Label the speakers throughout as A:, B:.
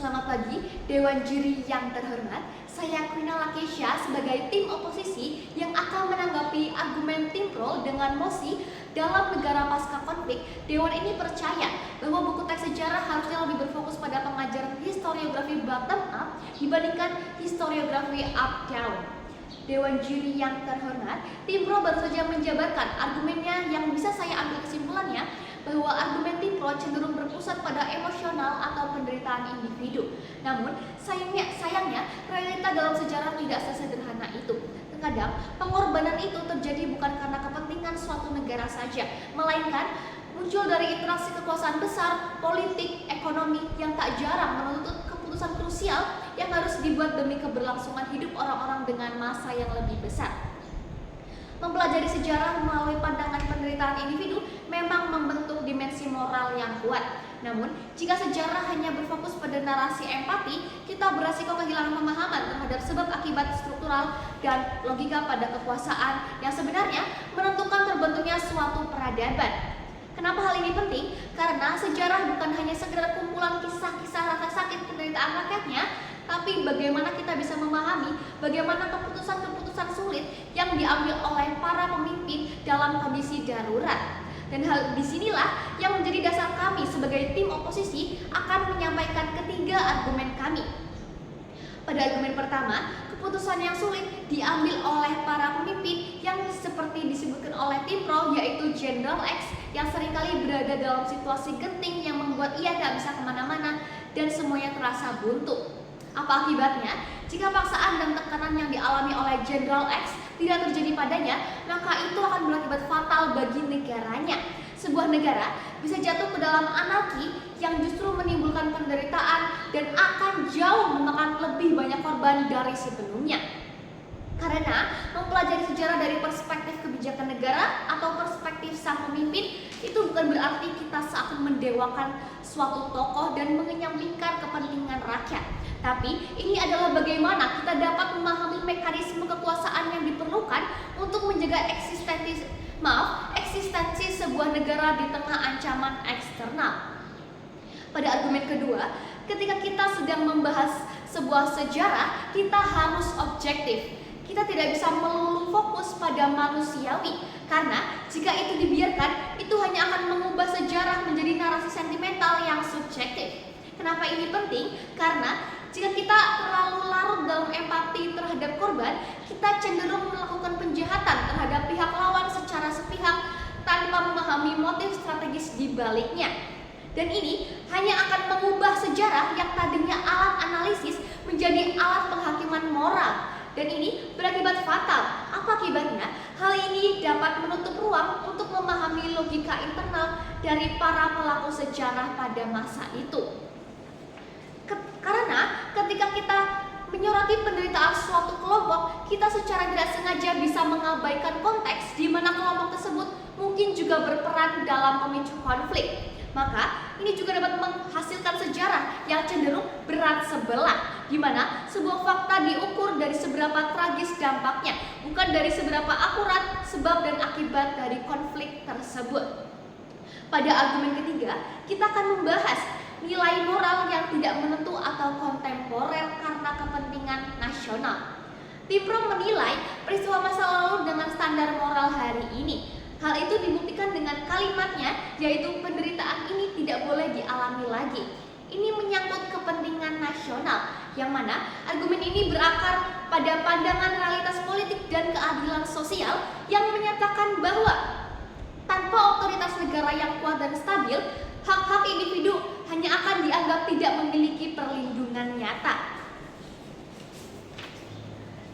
A: Selamat pagi, Dewan Juri yang terhormat. Saya Quina Lakesha sebagai tim oposisi yang akan menanggapi argumen tim pro dengan mosi dalam negara pasca konflik. Dewan ini percaya bahwa buku teks sejarah harusnya lebih berfokus pada pengajaran historiografi bottom up dibandingkan historiografi up down. Dewan Juri yang terhormat, tim pro baru saja menjabarkan argumennya yang bisa saya ambil kesimpulannya bahwa argumen tim pro cenderung berpusat pada emosional atau penderitaan individu. Namun, sayangnya realita dalam sejarah tidak sesederhana itu. Terkadang, pengorbanan itu terjadi bukan karena kepentingan suatu negara saja, melainkan muncul dari interaksi kekuasaan besar, politik, ekonomi yang tak jarang menuntut keputusan krusial yang harus dibuat demi keberlangsungan hidup orang-orang dengan masa yang lebih besar. Mempelajari sejarah melalui pandangan penderitaan individu memang membentuk dimensi moral yang kuat. Namun, jika sejarah hanya berfokus pada narasi empati, kita beresiko kehilangan pemahaman terhadap sebab akibat struktural dan logika pada kekuasaan yang sebenarnya menentukan terbentuknya suatu peradaban. Kenapa hal ini penting? Karena sejarah bukan hanya sekedar kumpulan kisah-kisah rasa sakit penderitaan rakyatnya, tapi bagaimana kita bisa memahami bagaimana keputusan-keputusan sulit yang diambil oleh para pemimpin dalam kondisi darurat. Dan hal disinilah yang menjadi dasar kami sebagai tim oposisi akan menyampaikan ketiga argumen kami. Pada argumen pertama, keputusan yang sulit diambil oleh para pemimpin yang seperti disebutkan oleh tim pro, yaitu Jenderal X yang seringkali berada dalam situasi genting yang membuat ia tak bisa kemana-mana dan semuanya terasa buntu. Apa akibatnya? Jika paksaan dan tekanan yang dialami oleh Jenderal X tidak terjadi padanya, maka itu akan berakibat fatal bagi negaranya. Sebuah negara bisa jatuh ke dalam anarki yang justru menimbulkan penderitaan dan akan jauh memakan lebih banyak korban dari sebelumnya. Karena mempelajari sejarah dari perspektif kebijakan negara atau perspektif sang pemimpin itu bukan berarti kita seakan mendewakan suatu tokoh dan mengenyampingkan kepentingan rakyat. Tapi ini adalah bagaimana kita dapat memahami mekanisme kekuasaan yang diperlukan untuk menjaga eksistensi sebuah negara di tengah ancaman eksternal. Pada argumen kedua, ketika kita sedang membahas sebuah sejarah, kita harus objektif. Kita tidak bisa melulu fokus pada manusiawi, karena jika itu dibiarkan, itu hanya akan mengubah sejarah menjadi narasi sentimental yang subjektif. Kenapa ini penting? Karena jika kita terlalu larut dalam empati terhadap korban, kita cenderung melakukan penjahatan terhadap pihak lawan secara sepihak tanpa memahami motif strategis di baliknya. Dan ini hanya akan mengubah sejarah yang tadinya alat analisis menjadi alat penghakiman moral. Dan ini berakibat fatal. Apa akibatnya? Hal ini dapat menutup ruang untuk memahami logika internal dari para pelaku sejarah pada masa itu. Karena ketika kita menyoroti penderitaan suatu kelompok, kita secara tidak sengaja bisa mengabaikan konteks di mana kelompok tersebut mungkin juga berperan dalam pemicu konflik. Maka ini juga dapat menghasilkan sejarah yang cenderung berat sebelah, di mana sebuah fakta diukur dari seberapa tragis dampaknya, bukan dari seberapa akurat sebab dan akibat dari konflik tersebut. Pada argumen ketiga, kita akan membahas nilai moral yang tidak menentu atau kontemporer karena kepentingan nasional. Tim pro menilai peristiwa masa lalu dengan standar moral hari ini. Hal itu dibuktikan dengan kalimatnya, yaitu penderitaan ini tidak boleh dialami lagi. Ini menyangkut kepentingan nasional, yang mana argumen ini berakar pada pandangan realitas politik dan keadilan sosial yang menyatakan bahwa tanpa otoritas negara yang kuat dan stabil, hak-hak individu hanya akan dianggap tidak memiliki perlindungan nyata.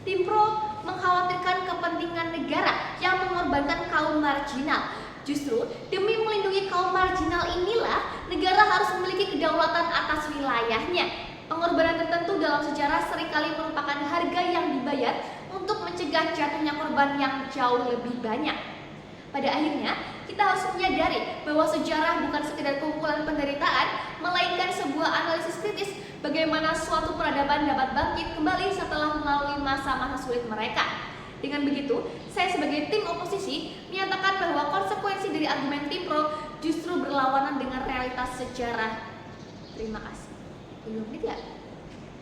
A: Tim pro mengkhawatirkan kepentingan negara yang mengorbankan kaum marginal. Justru demi melindungi kaum marginal inilah negara harus memiliki kedaulatan atas wilayahnya. Pengorbanan tertentu dalam sejarah seringkali merupakan harga yang dibayar untuk mencegah jatuhnya korban yang jauh lebih banyak. Pada akhirnya, kita harus menyadari bahwa sejarah bukan sekedar kumpulan penderitaan, melainkan sebuah analisis kritis bagaimana suatu peradaban dapat bangkit kembali setelah melalui masa-masa sulit mereka. Dengan begitu, saya sebagai tim oposisi menyatakan bahwa konsekuensi dari argumen tim pro justru berlawanan dengan realitas sejarah. Terima kasih. 20 menit ya?